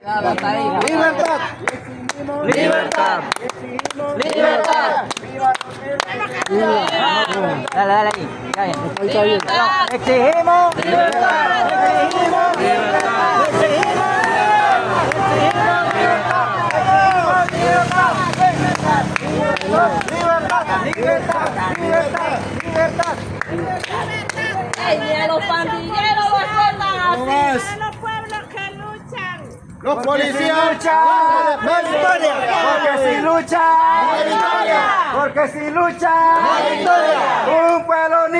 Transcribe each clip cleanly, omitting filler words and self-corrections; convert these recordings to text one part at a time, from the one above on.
Libertad. Libertad. Libertad. Dale, dale ahí. Ya bien. Exigimos libertad. Exigimos libertad. Ay, ni a los pandilleros los sueltan así. más. A los pueblos que luchan. Los policías luchan. ¡Más victoria! Porque si lucha, ¡Más victoria! porque si lucha, ¡Más victoria! un pueblo ni...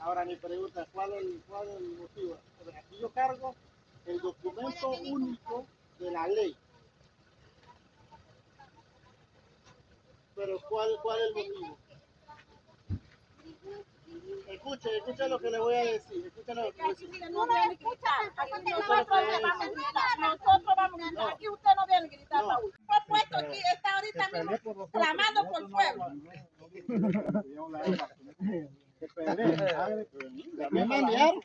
Ahora mi pregunta, ¿cuál es el motivo? Aquí yo cargo el documento único de la ley. Pero ¿cuál es el motivo? Escuche lo que le voy a decir. Escucha lo que le voy a decir. No me escuchan. Aquí nosotros le vamos a gritar. Nosotros vamos a gritar. Aquí usted no viene a gritar, Raúl. Fue puesto aquí, está ahorita mismo clamando por el pueblo. Me mandaron.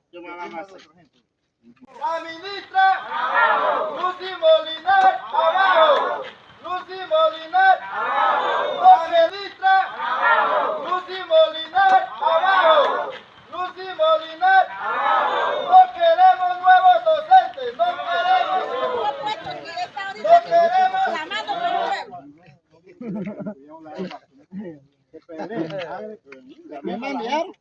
La ministra, abajo. Lucy Molinar, abajo. Lucy Molinar, abajo. La ministra, abajo. Lucy Molinar, abajo. Lucy Molinar, abajo. No queremos nuevos docentes, no queremos. Fue puesto aquí, está ahorita No queremos. clamando por el pueblo. Me mandaron.